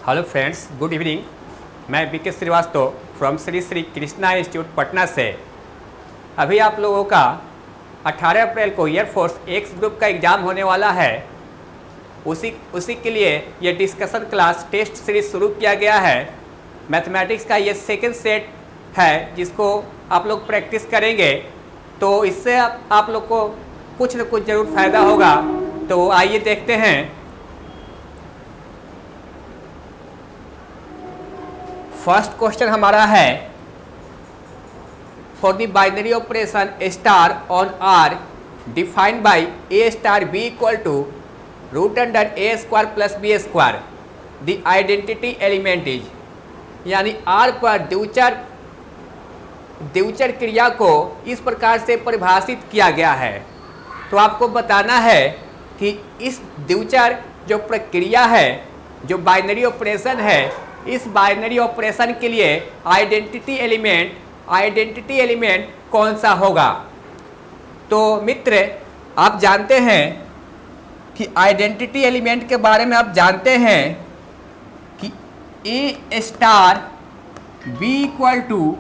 Hello friends, good evening. मैं BK Srivastava from Shri Shri Krishna institute Patna से। अभी आप लोगों का 18 अप्रैल को एयरफोर्स एक्स ग्रुप का एग्ज़ाम होने वाला है। उसी के लिए ये डिस्कशन क्लास टेस्ट सीरीज शुरू किया गया है। मैथमेटिक्स का ये सेकंड सेट है जिसको आप लोग प्रैक्टिस करेंगे, तो इससे आप लोग को कुछ न कुछ ज़रूर फ़ायदा होगा। तो आइए देखते हैं। फर्स्ट क्वेश्चन हमारा है, for the binary operation star on R defined by A star B equal to root under A square plus B square the identity element is, यानी आर पर द्विचर क्रिया को इस प्रकार से परिभाषित किया गया है। तो आपको बताना है कि इस द्विचर जो प्रक्रिया है, जो बाइनरी ऑपरेशन है, इस बाइनरी ऑपरेशन के लिए आइडेंटिटी एलिमेंट कौन सा होगा। तो मित्र, आप जानते हैं कि आइडेंटिटी एलिमेंट के बारे में आप जानते हैं कि A star B equal to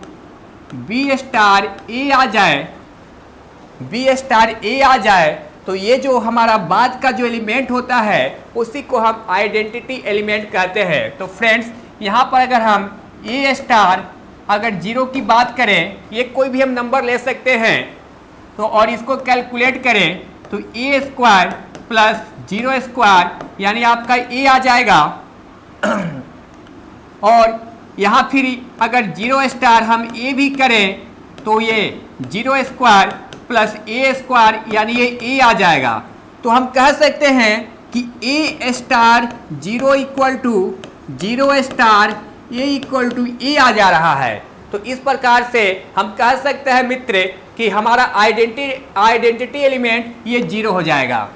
B star A आ जाए, बी स्टार ए आ जाए तो ये जो हमारा बाद का जो एलिमेंट होता है उसी को हम आइडेंटिटी एलिमेंट कहते हैं। तो फ्रेंड्स, यहाँ पर अगर हम ए स्टार अगर जीरो की बात करें, ये कोई भी हम नंबर ले सकते हैं, तो और इसको कैलकुलेट करें तो ए स्क्वायर प्लस जीरो स्क्वायर यानी आपका ए आ जाएगा। और यहाँ फिर अगर जीरो स्टार हम ए भी करें तो ये जीरो स्क्वायर प्लस ए स्क्वायर यानी ये ए आ जाएगा। तो हम कह सकते हैं कि A star zero equal to zero star A equal to A आ जा रहा है। तो इस प्रकार से हम कह सकते हैं मित्र कि हमारा आइडेंटिटी एलिमेंट ये जीरो हो जाएगा।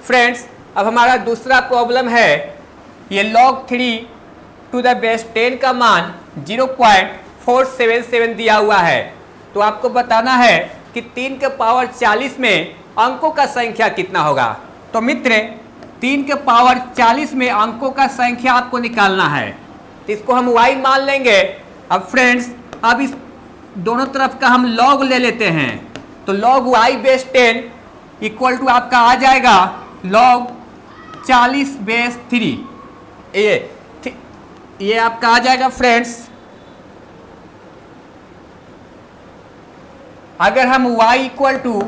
फ्रेंड्स, अब हमारा दूसरा प्रॉब्लम है, ये log 3 टू द बेस 10 का मान 0.477 दिया हुआ है। तो आपको बताना है कि 3 के पावर 40 में अंकों का संख्या कितना होगा। तो मित्र, 3 के पावर 40 में अंकों का संख्या आपको निकालना है, तो इसको हम y मान लेंगे। अब फ्रेंड्स, अब इस दोनों तरफ का हम log ले लेते हैं, तो log y base 10 equal to आपका आ जाएगा log 40 बेस 3। ये आपका आ जाएगा फ्रेंड्स। अगर हम y equal to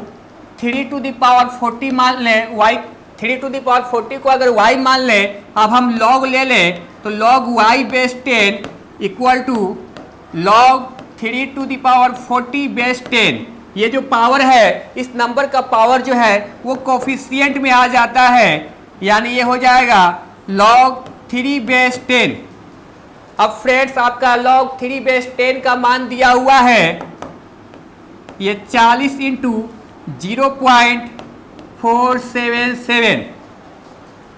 3 to the power 40 मान लें, y 3 टू द पावर 40 को अगर y मान लें, अब हम log ले लें तो log y base 10 equal to log 3 to the power 40 base 10। ये जो पावर है, इस नंबर का पावर जो है वो कोफिशिएंट में आ जाता है, यानी ये हो जाएगा log 3 बेस 10। अब फ्रेंड्स, आपका log 3 बेस 10 का मान दिया हुआ है ये 40 इंटू 0.477।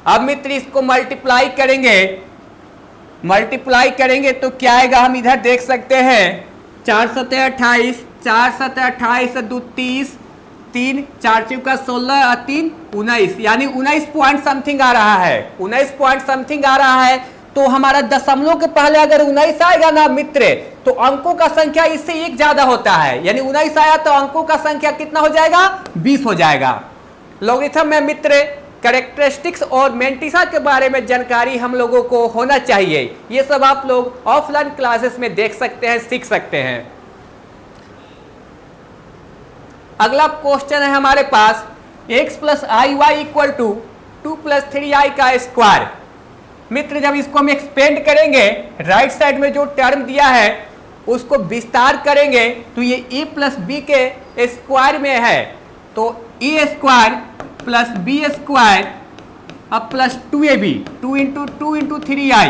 अब मित्र, इसको मल्टीप्लाई करेंगे तो क्या आएगा, हम इधर देख सकते हैं 4 सतह 28, 4 सतह 28 2 30, 3 4 चौका 16 और 3 19, यानी 19 पॉइंट समथिंग आ रहा है। 19 पॉइंट समथिंग आ रहा है। तो हमारा दशमलव के पहले अगर 19 आएगा ना मित्र, तो अंकों का संख्या इससे एक ज्यादा होता है, यानी 19 आया तो अंकों का संख्या कितना हो जाएगा, 20 हो जाएगा। लॉगरिथम में मित्र कैरेक्टरिस्टिक्स और मैंटिसा के बारे में जानकारी हम लोगों को होना चाहिए। ये सब आप लोग ऑफलाइन क्लासेस में देख सकते हैं, सीख सकते हैं। अगला क्वेश्चन है हमारे पास, x plus I Y equal to 2 plus 3i का स्क्वायर। मित्र, जब इसको हम एक्सपेंड करेंगे, राइट साइड में जो टर्म दिया है उसको विस्तार करेंगे तो ये a प्लस बी के स्क्वायर में है। तो a square plus B square अब plus 2ab, 2 into 2 into 3i,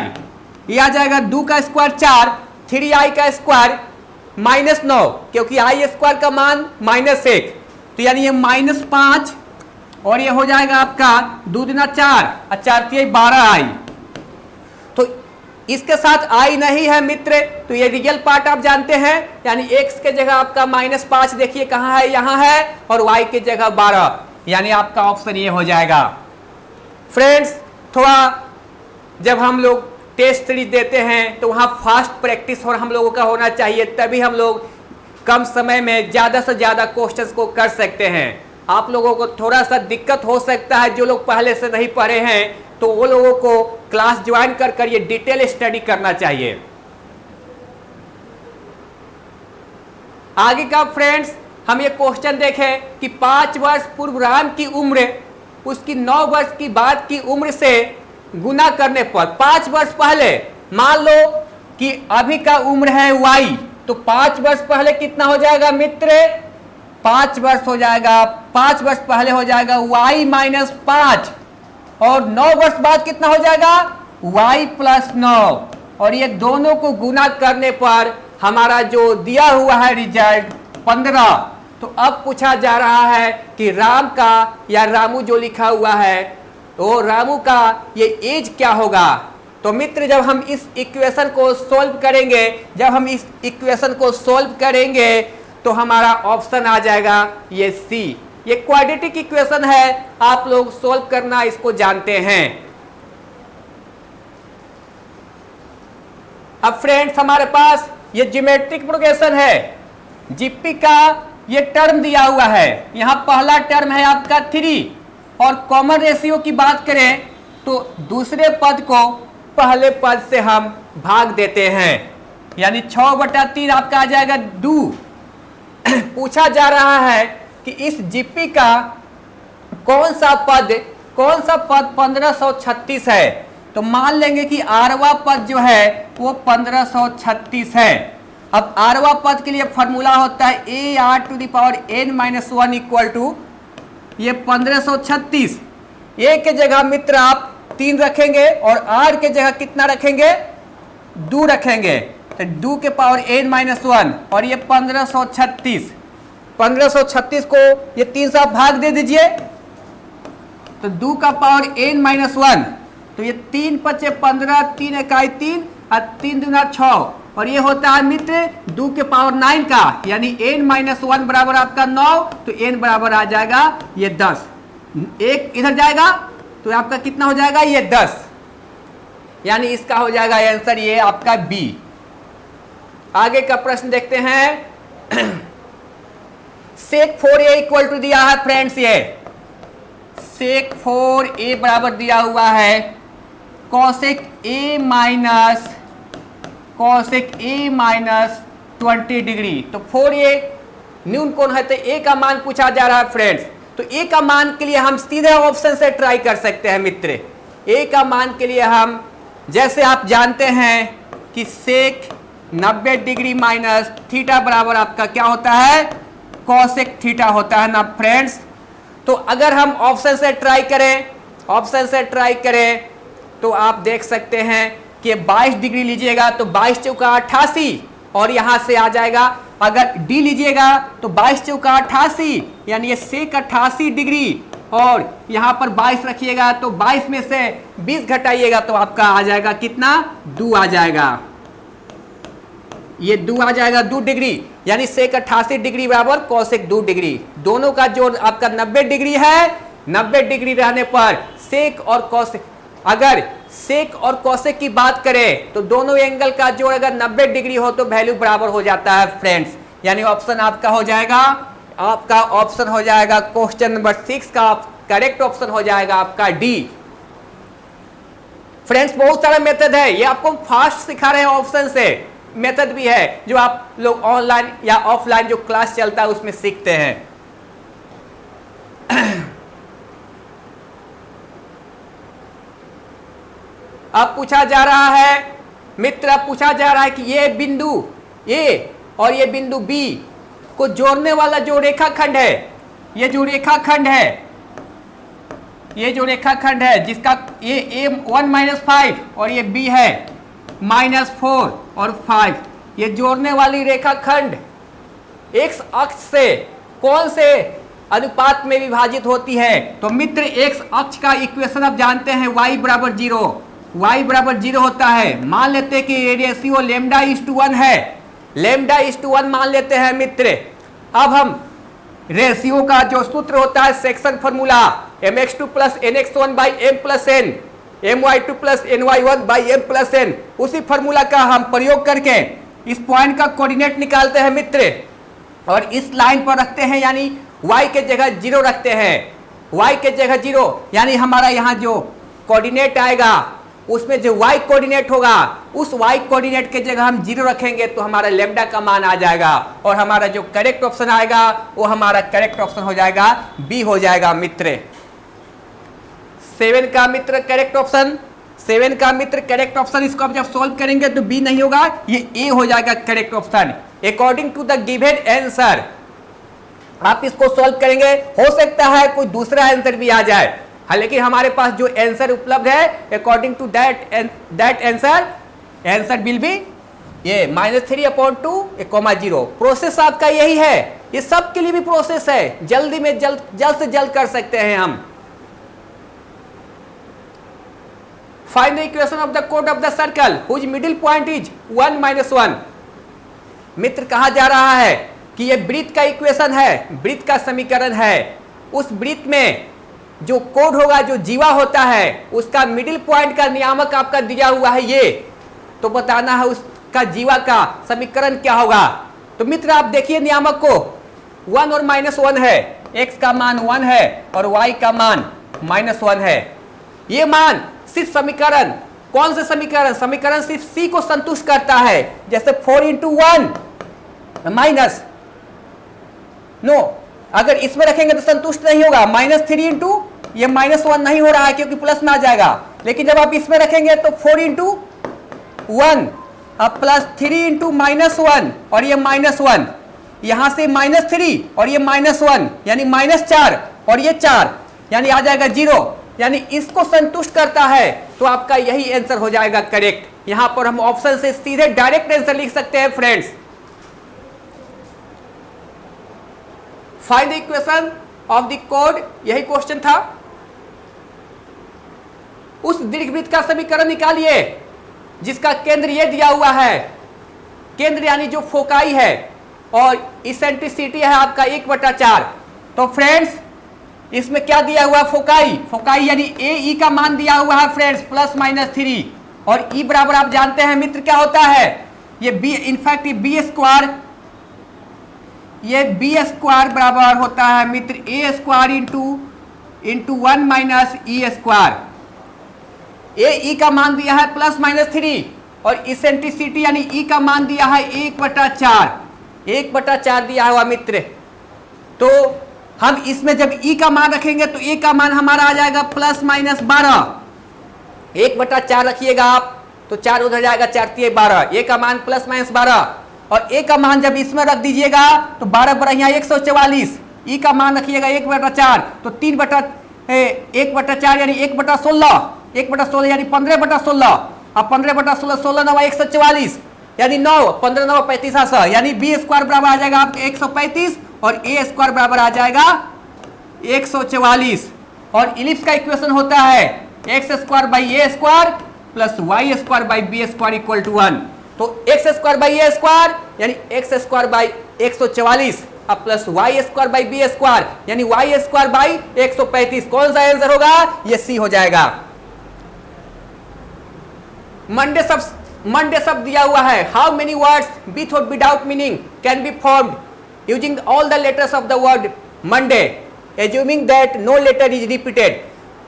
ये आ जाएगा 2 का स्क्वायर 4, 3i का स्क्वायर -9, क्योंकि i स्क्वायर का मान -1, तो यानी ये -5 और ये हो जाएगा आपका 2 दूना 4 और 4 3 12i। तो इसके साथ i नहीं है मित्र, तो ये रियल पार्ट आप जानते हैं, यानी x के जगह आपका -5 देखिए कहाँ है, यहाँ है, और y के जगह 12, यानी आपका ऑप्शन ये हो जाएगा। फ्रेंड्स, थोड़ा जब हम लोग टेस्ट सीरीज देते हैं तो वहाँ फास्ट प्रैक्टिस और हम लोगों का होना चाहिए, तभी हम लोग कम समय में ज़्यादा से ज़्यादा क्वेश्चंस को कर सकते हैं। आप लोगों को थोड़ा सा दिक्कत हो सकता है, जो लोग पहले से नहीं पढ़े हैं तो वो लोगों को क्लास ज्वाइन कर ये डिटेल स्टडी करना चाहिए। आगे का फ्रेंड्स हम ये क्वेश्चन देखें कि 5 वर्ष पूर्व राम की उम्र उसकी 9 वर्ष की बाद की उम्र से गुना करने पर, 5 वर्ष पहले मान लो कि अभी का उम्र है y, तो 5 वर्ष पहले कितना हो जाएगा मित्र? 5 वर्ष हो जाएगा, 5 वर्ष पहले हो जाएगा y माइनस 5, और 9 वर्ष बाद कितना हो जाएगा? y प्लस 9, और ये दोनों को गुना करने पर हमारा जो दिया हुआ है रिजल्ट 15। तो अब पूछा जा रहा है कि राम का या रामू जो लिखा हुआ है तो रामू का ये एज क्या होगा। तो मित्र जब हम इस इक्वेशन को सॉल्व करेंगे तो हमारा ऑप्शन आ जाएगा ये सी। ये क्वाड्रेटिक इक्वेशन है, आप लोग सॉल्व करना इसको जानते हैं। अब फ्रेंड्स हमारे पास ये ज्योमेट्रिक प्रोग्रेशन है, जीपी का ये टर्म दिया हुआ है, यहाँ पहला टर्म है आपका 3, और कॉमन रेशियो की बात करें तो दूसरे पद को पहले पद से हम भाग देते हैं, यानी 6/3 आपका आ जाएगा 2। पूछा जा रहा है कि इस जीपी का कौन सा पद 1536 है। तो मान लेंगे कि आरवा पद जो है वो 1536 है। अब आरवा पद के लिए फॉर्मूला होता है AR⁻n - 1 इक्वल ये 1536। ए के जगह मित्र आप 3 रखेंगे और आर के जगह कितना रखेंगे? 2 रखेंगे, तो 2 के पावर n-1, और ये 1536 को ये 3 से आप भाग दे दीजिए, तो 2 का पावर n-1, तो ये 3 × 5 = 15, 3 × 1 = 3 और 3 दूना 6, और ये होता है मित्र 2 के पावर 9 का, यानी n-1 बराबर आपका 9, तो n बराबर आ जाएगा ये 10। एक इधर जाएगा तो आपका कितना हो जाएगा? ये 10, यानी इसका हो जाएगा आंसर ये आपका बी। आगे का प्रश्न देखते हैं। सेक 4a इक्वल टू दिया है फ्रेंड्स, ये सेक 4a बराबर दिया हुआ है कॉसेक a माइनस 20 डिग्री। तो 4a न्यून कोण है, तो a का मान पूछा जा रहा है फ्रेंड्स। तो a का मान के लिए हम सीधे ऑप्शन से ट्राई कर सकते हैं मित्र। a का मान के लिए हम, जैसे आप जानते हैं कि सेक 90 डिग्री माइनस थीटा बराबर आपका क्या होता है? कॉसेक थीटा होता है ना फ्रेंड्स। तो अगर हम ऑप्शन से ट्राई करें तो आप देख सकते हैं कि 22 डिग्री लीजिएगा तो 22 चौका 88, और यहाँ से आ जाएगा। अगर डी लीजिएगा तो 22 चौका 88, यानी ये सेक 88 डिग्री, और यहाँ पर 22 रखिएगा तो 22 में से 20 घटाइएगा तो आपका आ जाएगा कितना? 2 आ जाएगा। ये 2 आ जाएगा 2 डिग्री, यानी सेक 88 डिग्री बराबर कॉसेक 2 डिग्री। दोनों का जोड़ आपका 90 डिग्री है। 90 डिग्री रहने पर सेक और कॉसेक, अगर सेक और कॉसेक की बात करें तो दोनों एंगल का जोड़ अगर 90 डिग्री हो तो वैल्यू बराबर हो जाता है फ्रेंड्स। यानी ऑप्शन आपका हो जाएगा क्वेश्चन नंबर 6 का करेक्ट ऑप्शन हो जाएगा आपका डी। फ्रेंड्स बहुत सारा मेथड है, ये आपको फास्ट सिखा रहे हैं, ऑप्शन से मेथड भी है जो आप लोग ऑनलाइन या ऑफलाइन जो क्लास चलता है उसमें सीखते हैं। अब पूछा जा रहा है मित्र, पूछा जा रहा है कि ये बिंदु ए और ये बिंदु बी को जोड़ने वाला जो रेखाखंड है, ये जो रेखाखंड है जिसका ये A1 - 5 और ये B है -4 और 5, ये जोड़ने वाली रेखाखंड x अक्ष से कौन से अनुपात में विभाजित होती है? तो मित्र x अक्ष का इक्वेशन आप जानते हैं, y बराबर 0 होता है। मान लेते हैं कि रेशियो λ:1 है, λ:1 मान लेते हैं मित्र। अब हम रेशियो का जो सूत्र होता है section formula mx2 + nx1/m + n, my2 plus ny1 by m plus n, उसी फॉर्मूला का हम प्रयोग करके इस पॉइंट का कोऑर्डिनेट निकालते हैं मित्र, और इस लाइन पर रखते हैं, यानी y के जगह 0 रखते हैं, y के जगह 0, यानी हमारा यहाँ जो कोऑर्डिनेट आएगा उसमें जो y कोऑर्डिनेट होगा उस y कोऑर्डिनेट के जगह हम 0 रखेंगे तो हमारा लैम्डा का मान आ जाएगा, और हमारा जो करेक्ट ऑप्शन आएगा वो हमारा करेक्ट ऑप्शन हो जाएगा बी हो जाएगा मित्र। 7 का मित्र करेक्ट ऑप्शन, 7 का मित्र करेक्ट ऑप्शन, इसको आप जब सॉल्व करेंगे तो बी नहीं होगा, ये ए हो जाएगा correct option according to the given answer. आप इसको सॉल्व करेंगे, हो सकता है कोई दूसरा आंसर भी आ जाए, हालांकि हमारे पास जो आंसर उपलब्ध है according to that answer will be ये -3/2 0। प्रोसेस आपका यही है, ये सब के लिए भी प्रोसेस है, जल्दी में जल्द से जल्द कर सकते हैं हम। Find the equation of the कोड of the circle whose middle point is 1 - 1। मित्र कहा जा रहा है कि ये वृत्त का इक्वेशन है, वृत्त का समीकरण है, उस वृत्त में जो कोड होगा, जो जीवा होता है, उसका मिडिल पॉइंट का नियामक आपका दिया हुआ है ये, तो बताना है उसका जीवा का समीकरण क्या होगा। तो मित्र आप देखिए नियामक को, 1 और -1 है, x का मान 1 है और y का मान -1 है। ये मान सिर्फ समीकरण, कौन से समीकरण, समीकरण सिर्फ c को संतुष्ट करता है, जैसे 4 × 1 माइनस नो, अगर इसमें रखेंगे तो संतुष्ट नहीं होगा, -3 × ये -1 नहीं हो रहा है क्योंकि प्लस में आ जाएगा, लेकिन जब आप इसमें रखेंगे तो 4 × 1 अब प्लस 3 × -1 और ये -1, यहां से -3 और ये -1 यानी -4 और ये 4 यानी आ जाएगा 0, यानी इसको संतुष्ट करता है, तो आपका यही आंसर हो जाएगा करेक्ट। यहां पर हम ऑप्शन से सीधे डायरेक्ट आंसर लिख सकते हैं friends. Find the equation of the code, यही क्वेश्चन था। उस दीर्घवृत्त का समीकरण निकालिए जिसका केंद्र ये दिया हुआ है, केंद्र यानी जो फोकाई है, और इसेंट्रिसिटी है आपका 1/4। तो फ्रेंड्स इसमें क्या दिया हुआ है, फोकाई, फोकाई यानी ए ई का मान दिया हुआ है फ्रेंड्स +-3, और ई बराबर आप जानते हैं मित्र क्या होता है, ये बी, इनफैक्ट ये बी स्क्वायर, ये बी स्क्वायर बराबर होता है मित्र a square into 1 - e square. A E का मान दिया है +-3 और इसेंट्रिसिटी यानी ई का मान दिया है 1/4 दिया हुआ मित्र। तो हम इसमें जब ई का मान रखेंगे तो ए का मान हमारा आ जाएगा +-12, 1/4 रखिएगा आप तो 4 उधर जाएगा, 4 × 12, ए का मान +-12, और ए का मान जब इसमें रख दीजिएगा तो 12 × यहाँ 144, ई का मान रखिएगा 1/4 तो 1/4 यानी 1/16, 1/16 यानी 15/16, अब 15/16 16 9 144 यानी 9, 15 9 35 यानी बी स्क्वायर बराबर आ जाएगा आपके 135 और ए स्क्वायर बराबर आ जाएगा 144। और इलिप्स का इक्वेशन होता है x² + a² + b² = 1। तो x² a स्क्वायर यानी x² 144 अब +y² b² यानी y² 135। कौन सा आंसर होगा, ये सी हो जाएगा। मंडे शब्द दिया हुआ है, हाउ मेनी वर्ड्स विथ और without meaning can be formed using all the letters of the word Monday assuming that no letter is repeated.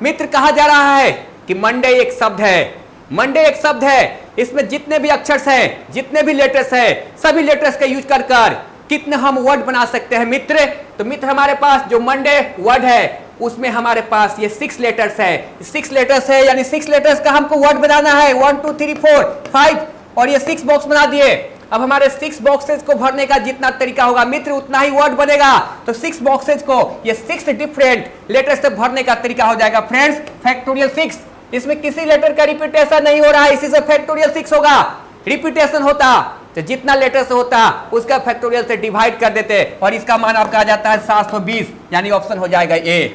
मित्र कहा जा रहा है कि मंडे एक शब्द है, मंडे एक शब्द है, इसमें जितने भी अक्षर हैं, जितने भी लेटर्स हैं, सभी लेटर्स का यूज कर कितने हम वर्ड बना सकते हैं मित्र। तो मित्र हमारे पास जो मंडे वर्ड है उसमें हमारे पास ये 6 लेटर्स है, 6 लेटर्स है यानी 6 लेटर्स का हमको वर्ड बनाना है, 1 2 3 4 5 और ये 6 बॉक्स बना दिए। अब हमारे 6 बॉक्सेस को भरने का जितना तरीका होगा मित्र उतना ही वर्ड बनेगा। तो 6 बॉक्सेस को ये 6 डिफरेंट लेटर्स से भरने का तरीका हो जाएगा फ्रेंड्स फैक्टोरियल 6। इसमें किसी लेटर का रिपीटेशन नहीं हो रहा है, इसी से फैक्टोरियल 6 होगा। रिपीटेशन होता तो जितना लेटर से होता उसका फैक्टोरियल से डिवाइड कर देते और इसका मान आपका आ जाता है 720 यानी ऑप्शन हो जाएगा ए।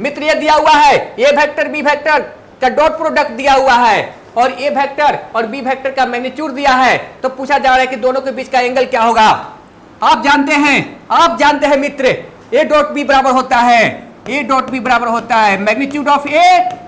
मित्र ये दिया हुआ है ए वेक्टर बी वेक्टर का डॉट प्रोडक्ट दिया हुआ है और ए वेक्टर और बी वेक्टर का मैग्नीट्यूड दिया है। तो पूछा जा रहा है कि दोनों के बीच का एंगल क्या होगा। आप जानते हैं मित्र ए डॉट बी बराबर होता है ए डॉट बी बराबर होता है magnitude of A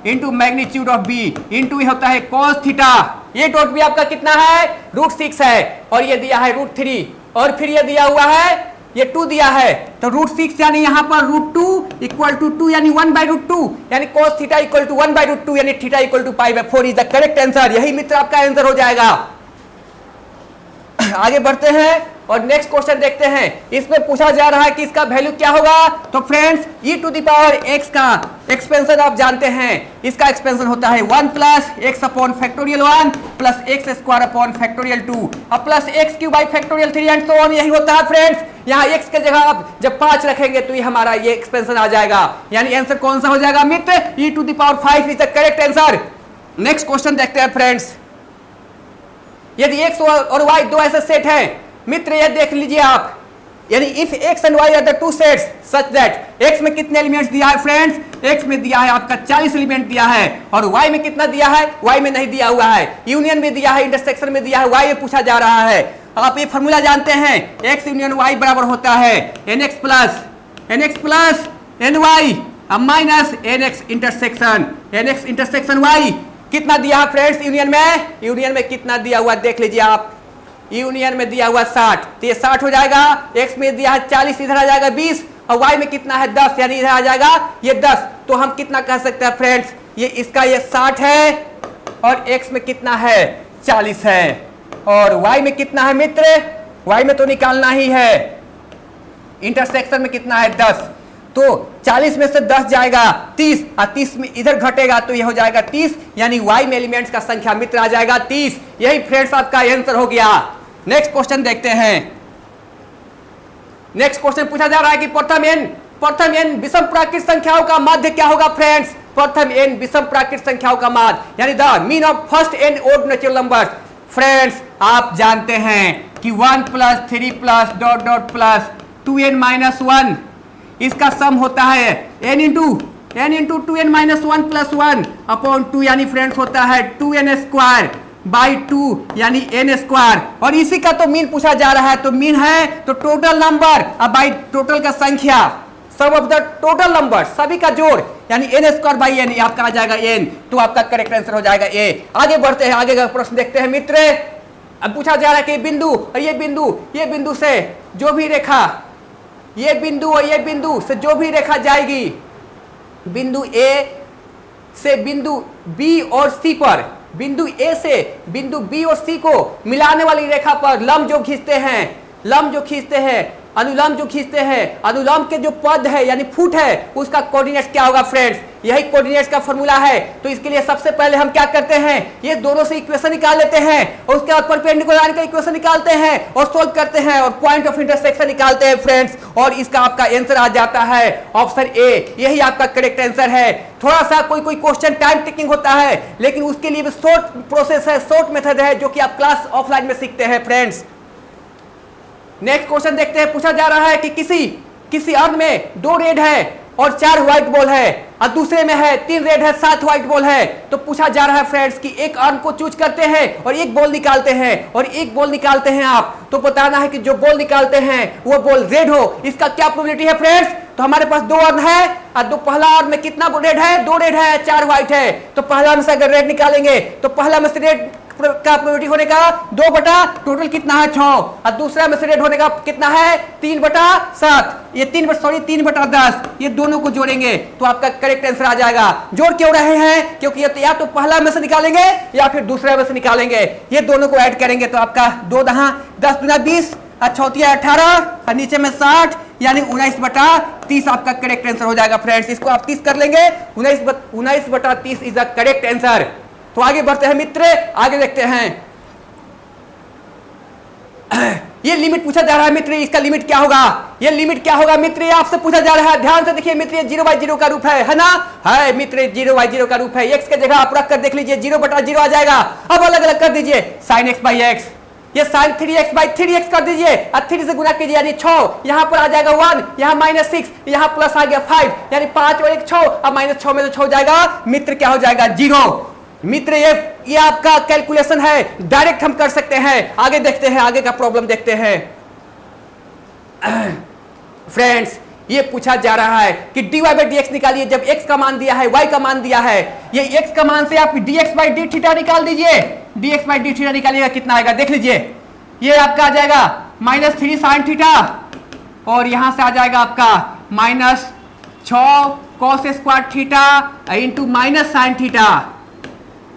into magnitude of B into ये होता है cos theta. A dot B आपका कितना है √6 है और ये दिया है √3 और फिर ये दिया हुआ है ये 2 दिया है तो √6 यानी यहां पर √2 इक्वल टू 2 यानी 1/√2 यानी cos थीटा इक्वल टू 1/√2 यानी theta equal to π/4 is the correct answer. यही मित्र आपका आंसर हो जाएगा। आगे बढ़ते हैं और नेक्स्ट क्वेश्चन देखते हैं। इसमें पूछा जा रहा है कि इसका वैल्यू क्या होगा। तो फ्रेंड्स e⁻x का एक्सपेंशन आप जानते हैं, इसका एक्सपेंशन होता है 1 plus x upon factorial 1 plus x square upon factorial 2 अब plus x cube by factorial 3 and so on. यही होता है फ्रेंड्स। यहाँ x के जगह आप जब 5 रखेंगे तो ये हमारा ये एक्सपेंशन आ जाएगा, यानी आंसर कौन सा हो जाएगा मित्र e⁻5 is the correct answer. Next question देखते हैं फ्रेंड्स। यदि x और y दो ऐसे सेट हैं मित्र, ये देख लीजिए आप, यानी if x and y are the two sets such that x में कितने एलिमेंट्स दिया है फ्रेंड्स, x में दिया है आपका 40 एलिमेंट दिया है और y में कितना दिया है, y में नहीं दिया हुआ है, यूनियन में दिया है, इंटरसेक्शन में दिया है, y में पूछा जा रहा है। आप ये फॉर्मूला जानते हैं x यूनियन y बराबर होता है nx plus ny minus nx intersection y। कितना दिया है फ्रेंड्स यूनियन में कितना दिया हुआ देख लीजिए आप, यूनियन में दिया हुआ 60 तो ये 60 हो जाएगा, x में दिया है 40 इधर आ जाएगा 20 और y में कितना है 10 यानी इधर आ जाएगा ये 10। तो हम कितना कह सकते हैं फ्रेंड्स, ये इसका ये 60 है और x में कितना है 40 है और y में कितना है मित्र, y में तो निकालना ही है, इंटरसेक्शन में कितना है 10 तो 40 में से 10 जाएगा 30 और 30 में इधर घटेगा तो ये हो जाएगा 30 यानी y में एलिमेंट्स का संख्या मित्र आ जाएगा 30। यही फ्रेंड्स आपका आंसर हो गया। नेक्स्ट क्वेश्चन देखते हैं। नेक्स्ट क्वेश्चन पूछा जा रहा है कि प्रथम n विषम प्राकृत संख्याओं का माध्य क्या होगा फ्रेंड्स। प्रथम n विषम प्राकृत संख्याओं का माध्य यानी the mean of first n odd natural numbers. Friends आप जानते हैं कि 1 plus 3 plus dot dot plus 2n minus 1 इसका सम होता है n into 2n minus 1 plus 1 upon 2 यानी फ्रेंड्स होता है 2n स्क्वायर बाई 2 यानी n स्क्वायर और इसी का तो मीन पूछा जा रहा है। तो मीन है तो टोटल नंबर अब बाई टोटल का संख्या सम ऑफ द टोटल नंबर सभी का जोड़ यानी n स्क्वायर बाई n आपका आ जाएगा n। तो आपका करेक्ट आंसर हो जाएगा a। आगे बढ़ते हैं, आगे का प्रश्न देखते हैं मित्र। अब पूछा जा रहा है कि बिंदु और ये बिंदु से जो भी रेखा, ये बिंदु और ये बिंदु से जो भी रेखा जाएगी बिंदु A से बिंदु B और C पर, बिंदु A से बिंदु B और C को मिलाने वाली रेखा पर लंब जो खींचते हैं अनुलंब जो खींचते हैं, अनुलंब के जो पद है यानी फुट है उसका कोऑर्डिनेट्स क्या होगा फ्रेंड्स। यही कोऑर्डिनेट्स का फॉर्मूला है। तो इसके लिए सबसे पहले हम क्या करते हैं, ये दोनों से इक्वेशन निकाल लेते हैं और उसके बाद परपेंडिकुलर लाइन का इक्वेशन निकालते हैं और सोल्व करते हैं और पॉइंट ऑफ इंटरसेक्शन निकालते हैं फ्रेंड्स और इसका आपका आंसर आ जाता है ऑप्शन ए। यही आपका करेक्ट आंसर है। थोड़ा सा कोई क्वेश्चन टाइम टेकिंग होता है लेकिन उसके लिए भी शॉर्ट प्रोसेस है, शॉर्ट मेथड है जो कि आप क्लास ऑफलाइन में सीखते हैं फ्रेंड्स। नेक्स्ट क्वेश्चन देखते हैं। पूछा जा रहा है कि किसी अर्ध में 2 रेड है और 4 व्हाइट बॉल है और दूसरे में है 3 रेड है 7 व्हाइट बॉल है। तो पूछा जा रहा है फ्रेंड्स कि एक अर्ध को चूज करते हैं और एक बॉल निकालते हैं आप। तो बताना है कि जो बॉल निकालते हैं वो बॉल रेड हो। इसका क्या प्रोबेबिलिटी है फ्रेंड्स। तो हमारे पास 2 अर्ध है और पहला अर्ध में कितना रेड है, 2 रेड है 4 व्हाइट है। तो पहला में से अगर रेड निकालेंगे तो पहला में से रेड का प्रोबेबिलिटी होने का 2 बटा टोटल कितना है 6 और दूसरा में से रेड होने का कितना है 3 बटा 7, ये 3 बटा 10। ये दोनों को जोड़ेंगे तो आपका करेक्ट आंसर आ जाएगा। जोड़ क्यों रहे हैं, क्योंकि ये या तो पहला में से निकालेंगे या फिर दूसरा में से निकालेंगे। ये दोनों को ऐड करेंगे तो आपका 2 दहा 10 दूना 20 और 4 तिया 18 और नीचे में 60 यानी 19 बटा 30 आपका करेक्ट आंसर हो जाएगा फ्रेंड्स। इसको आप 30 कर लेंगे, 19 बटा 30 इज द करेक्ट आंसर। तो आगे बढ़ते हैं मित्र, आगे देखते हैं। ये लिमिट पूछा जा रहा है मित्र, इसका लिमिट क्या होगा, ये लिमिट क्या होगा मित्र, ये आपसे पूछा जा रहा है। ध्यान से देखिए मित्र, ये 0/0 का रूप है ना, है मित्र 0/0 का रूप है। x के जगह आप रख कर देख लीजिए 0/0 आ जाएगा। अब अलग अलग कर दीजिए sin x/x, ये sin 3x/3x कर दीजिए और 3 से गुना कीजिए यानी 6, यहाँ पर आ जाएगा 1, यहाँ -6, यहाँ प्लस आ गया 5 यानी 5 और 1 6 और -6 में तो 6 हो जाएगा मित्र, क्या हो जाएगा 0। मित्र ये आपका कैलकुलेशन है, डायरेक्ट हम कर सकते हैं। आगे देखते हैं, आगे का प्रॉब्लम देखते हैं फ्रेंड्स। ये पूछा जा रहा है कि dy बाई डी एक्स निकालिए। जब x का मान दिया है, y का मान दिया है, ये x का मान से आप dx बाई डी थीटा निकाल दीजिए। dx बाई डी थीटा निकालिएगा कितना आएगा देख लीजिए। ये आपका आ जाएगा -3 साइन थीटा और यहां से आ जाएगा आपका -6 cos square theta into minus sine theta.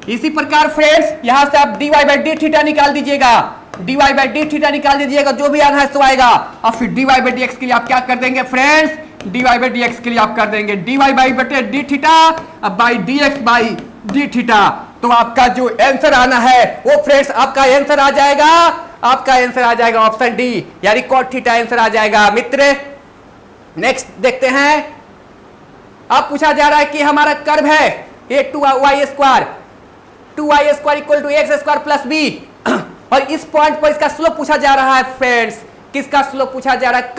इसी प्रकार फ्रेंड्स यहां से आप dy बाई डी थीटा निकाल दीजिएगा। dy बाई डी थीटा निकाल दीजिएगा, जो भी आना है सो आएगा। और फिर dy बाई डी एक्स के लिए आप क्या कर देंगे friends, dy by D x के लिए आप कर देंगे dy बाई बटे डी थीटा अब by dx by D theta. तो आपका जो आंसर आना है वो फ्रेंड्स आपका आंसर आ जाएगा, आपका आंसर आ जाएगा ऑप्शन डी यानी cot थीटा आंसर आ जाएगा। मित्र नेक्स्ट देखते हैं। अब पूछा जा रहा है कि हमारा कर्व है a2y square 2y square equal to X square plus B और इस पॉइंट पर इसका स्लोप पूछा जा रहा है फ्रेंड्स। किसका स्लोप पूछा जा रहा है,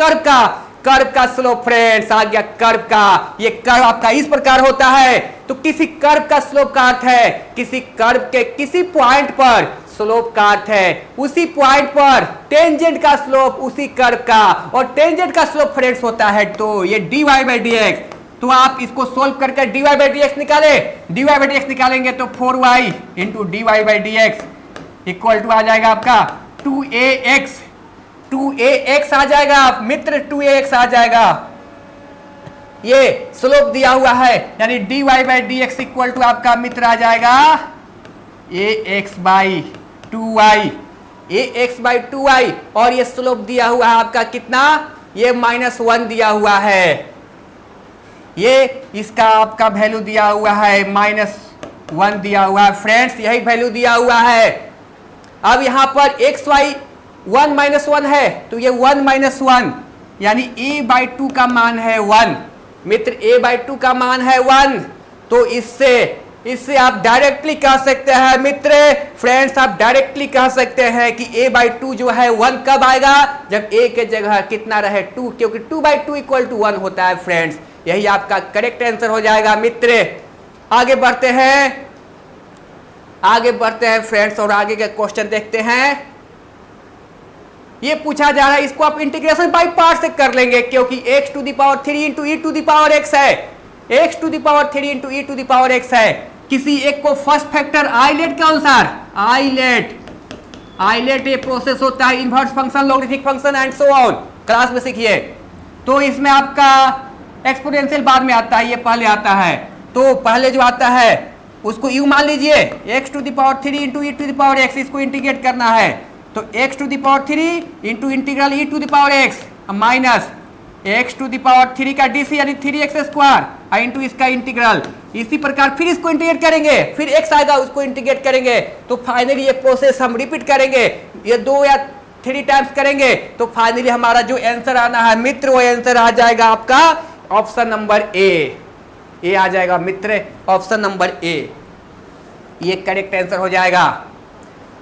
कर्व का स्लोप फ्रेंड्स आ गया कर्व का। ये कर्व आपका इस प्रकार होता है। तो किसी कर्व का स्लोप का अर्थ है किसी कर्व के किसी पॉइंट पर स्लोप का अर्थ है उसी पॉइंट पर टेंजेंट का स्लोप उसी कर्व का, और टेंजेंट का स्लोप फ्रेंड्स होता है तो ये dy बाई डी एक्स। तो आप इसको सोल्व करके dy बाई डी एक्स निकाले, dy बाई डी एक्स निकालेंगे तो 4y into dy by D X equal to आ जाएगा आपका 2ax आ जाएगा मित्र, 2ax आ जाएगा। ये स्लोप दिया हुआ है यानी dy by D X equal to आपका मित्र आ जाएगा ax बाई 2y और ये स्लोप दिया हुआ है आपका कितना, ये -1 दिया हुआ है। ये इसका आपका वैल्यू दिया हुआ है -1 दिया हुआ है फ्रेंड्स, यही वैल्यू दिया हुआ है। अब यहां पर xy 1 -1 है तो ये 1 -1 यानी a बाई 2 का मान है 1 मित्र, a बाई 2 का मान है 1। तो इससे आप डायरेक्टली कह सकते हैं मित्र फ्रेंड्स, आप डायरेक्टली कह सकते हैं कि a बाई 2 जो है 1 कब आएगा, जब a के जगह कितना रहे 2, क्योंकि 2 बाई 2 इक्वल टू 1 होता है फ्रेंड्स। यही आपका करेक्ट आंसर हो जाएगा मित्र। आगे बढ़ते हैं फ्रेंड्स और आगे के क्वेश्चन देखते हैं। ये पूछा जा रहा है, इसको आप इंटीग्रेशन बाय पार्ट से कर लेंगे क्योंकि x to the power 3 into e to the power x है, x to the power 3 into e to the power x है। किसी एक को फर्स्ट फैक्टर आइलेट के अनुसार आइलेट ये प्रोसेस होता है inverse function, logarithmic function and so on, class में सीखिए। तो इसमें आपका एक्सपोनेंशियल बाद में आता है, ये पहले आता है। तो पहले जो आता है उसको u मान लीजिए, x to the power 3 into e to the power x, इसको इंटीग्रेट करना है तो x to the power 3 into integral e to the power x minus x to the power 3 का dc यानी 3x स्क्वायर इंटू इसका integral. इसी प्रकार फिर इसको इंटीग्रेट करेंगे, फिर x आएगा उसको इंटीग्रेट करेंगे। तो फाइनली ये प्रोसेस हम रिपीट करेंगे, ये 2 या 3 टाइम्स करेंगे तो फाइनली हमारा जो आंसर आना है मित्र वो आंसर आ जाएगा आपका ऑप्शन नंबर ए आ जाएगा मित्र, ऑप्शन नंबर ए ये करेक्ट आंसर हो जाएगा।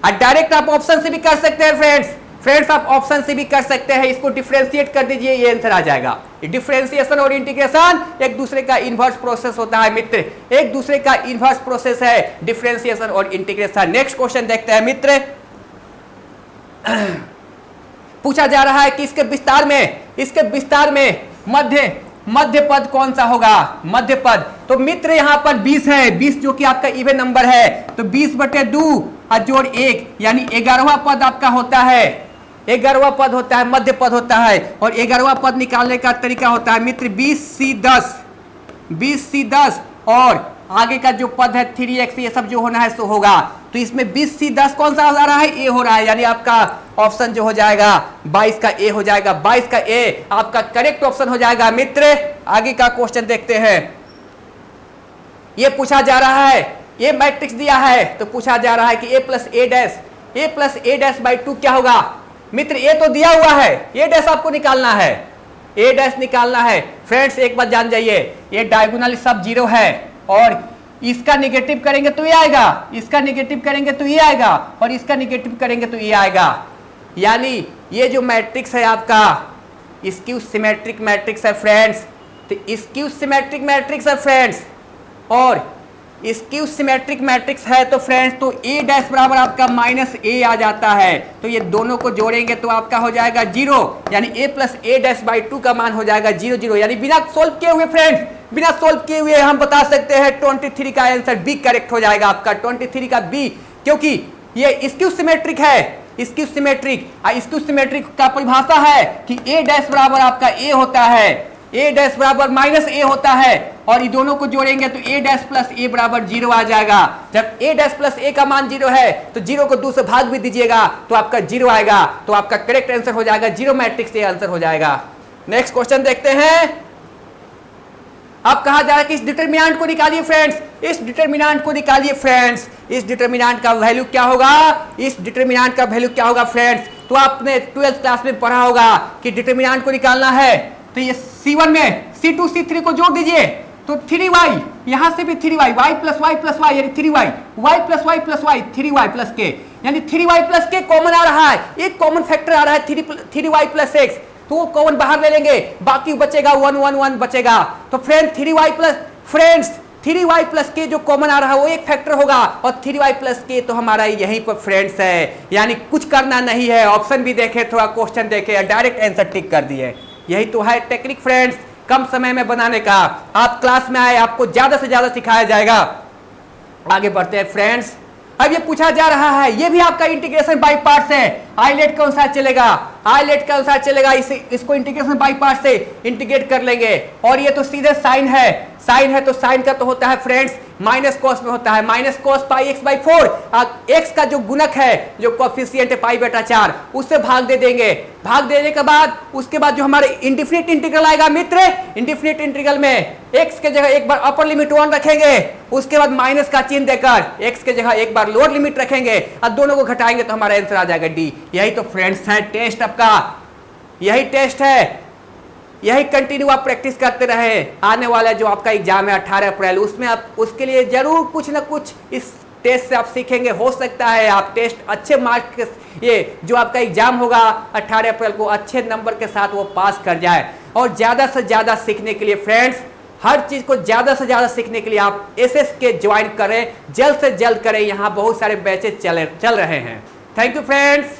और डायरेक्ट आप ऑप्शन से भी कर सकते हैं फ्रेंड्स आप ऑप्शन से भी कर सकते हैं, इसको डिफरेंशिएट कर दीजिए ये आंसर आ जाएगा। डिफरेंशिएशन और इंटीग्रेशन एक दूसरे का इन्वर्स प्रोसेस होता है मित्र, एक दूसरे का इन्वर्स प्रोसेस है डिफरेंशिएशन और इंटीग्रेशन। नेक्स्ट क्वेश्चन देखते हैं मित्र। पूछा जा रहा है कि इसके विस्तार में मध्य पद कौन सा होगा, मध्य पद। तो मित्र यहाँ पर 20 है, 20 जो कि आपका इवन नंबर है तो 20/2 और जोड़ 1 यानी 11वां पद आपका होता है, 11वां पद होता है, मध्य पद होता है। और 11वां पद निकालने का तरीका होता है मित्र 20C10 और आगे का जो पद है 3x ये सब जो होना है सो होगा। तो इसमें 20C10 कौन सा आ रहा है, ए हो रहा है, यानी आपका ऑप्शन जो हो जाएगा 22 का ए हो जाएगा, 22 का ए आपका करेक्ट ऑप्शन हो जाएगा मित्र। आगे का क्वेश्चन देखते हैं। ये पूछा जा रहा है, ये मैट्रिक्स दिया है तो पूछा जा रहा है कि a plus a dash by 2 क्या होगा। मित्र ए तो दिया हुआ है, ए डैश आपको निकालना है, ए डैश निकालना है। फ्रेंड्स एक बात जान जाइए, ये डायगोनल सब 0 है और इसका नेगेटिव करेंगे तो ये आएगा, इसका नेगेटिव करेंगे तो ये आएगा और इसका नेगेटिव करेंगे तो ये आएगा। यानी ये जो मैट्रिक्स है आपका स्क्यू सिमेट्रिक मैट्रिक्स है फ्रेंड्स, तो स्क्यू सिमेट्रिक मैट्रिक्स है फ्रेंड्स। और स्क्यू सिमेट्रिक मैट्रिक्स है तो फ्रेंड्स तो ए डैश बराबर आपका माइनस ए आ जाता है, तो ये दोनों को जोड़ेंगे तो आपका हो जाएगा 0, यानी ए प्लस ए डैश बाई 2 का मान हो जाएगा 0 0, यानी बिना सोल्व किए हुए फ्रेंड्स, बिना सोल्व किए हुए हम बता सकते हैं 23 का आंसर बी करेक्ट हो जाएगा आपका, 23 का बी, क्योंकि ये स्क्यू सिमेट्रिक है। स्क्यू सिमेट्रिक का परिभाषा है कि ए डैश बराबर आपका ए होता है, ए डैश बराबर माइनस ए होता है, और ये दोनों को जोड़ेंगे तो ए डैश प्लस ए बराबर 0 आ जाएगा। जब ए डैश प्लस ए का मान 0 है तो 0 को 2 से भाग भी दीजिएगा तो आपका 0 आएगा, तो आपका करेक्ट आंसर हो जाएगा 0 मैट्रिक्स से आंसर हो जाएगा। नेक्स्ट क्वेश्चन देखते हैं। अब कहा जा रहा है कि इस डिटरमिनेंट को निकालिए फ्रेंड्स, इस डिटरमिनेंट को निकालिए फ्रेंड्स, इस डिटरमिनेंट का वैल्यू क्या होगा, इस डिटरमिनेंट का वैल्यू क्या होगा फ्रेंड्स। तो आपने 12th क्लास में पढ़ा होगा कि डिटरमिनेंट को निकालना है तो ये C1 में C2 C3 को जोड़ दीजिए तो 3y, यहां से भी 3y, y plus Y plus Y यानी 3y, y plus Y plus Y 3y plus K, यानी 3y प्लस के कॉमन आ रहा है, एक कॉमन फैक्टर आ रहा है 3y प्लस x, तो वो कॉमन बाहर ले लेंगे, बाकी बचेगा 1 1 1 बचेगा। तो फ्रेंड्स 3y प्लस के जो कॉमन आ रहा है वो एक फैक्टर होगा, और 3y प्लस के तो हमारा यहीं पर फ्रेंड्स है, यानी कुछ करना नहीं है, ऑप्शन भी देखे, थोड़ा क्वेश्चन देखे, डायरेक्ट आंसर टिक कर दिए। यही तो है टेक्निक फ्रेंड्स कम समय में बनाने का। आप क्लास में आए, आपको ज्यादा से ज्यादा सिखाया जाएगा। आगे बढ़ते हैं फ्रेंड्स। अब ये पूछा जा रहा है, ये भी आपका इंटीग्रेशन बाय पार्ट्स है, आइलेट के अनुसार चलेगा, आइलेट के अनुसार चलेगा, इसको इंटीग्रेशन बाय पार्ट से इंटीग्रेट कर लेंगे। और ये तो सीधे साइन है, साइन है तो साइन का तो होता है फ्रेंड्स माइनस कॉस में होता है, minus cos pi x by 4, x का जो गुणक है, जो कोएफिशिएंट है पाई बटा 4, उससे भाग दे देंगे। भाग देने के बाद उसके बाद जो हमारे इंडिफिनिट इंटीग्रल आएगा मित्र, इंडिफिनिट इंटीग्रल में एक्स के जगह एक बार अपर लिमिट 1 रखेंगे, उसके बाद माइनस का चिन्ह देकर एक्स के जगह एक बार लोअर लिमिट रखेंगे, और दोनों को घटाएंगे तो हमारा आंसर आ जाएगा डी। यही तो फ्रेंड्स है टेस्ट आपका, यही टेस्ट है, यही कंटिन्यू आप प्रैक्टिस करते रहे। आने वाला जो आपका एग्जाम है 18 अप्रैल, उसमें आप उसके लिए जरूर कुछ ना कुछ इस टेस्ट से आप सीखेंगे। हो सकता है आप टेस्ट अच्छे मार्क के, ये जो आपका एग्जाम होगा 18 अप्रैल को, अच्छे नंबर के साथ वो पास कर जाए। और ज़्यादा से ज़्यादा सीखने के लिए फ्रेंड्स, हर चीज़ को ज़्यादा से ज़्यादा सीखने के लिए आप SS के ज्वाइन करें, जल्द से जल्द करें, यहाँ बहुत सारे बैचेस चल रहे हैं। Thank you friends.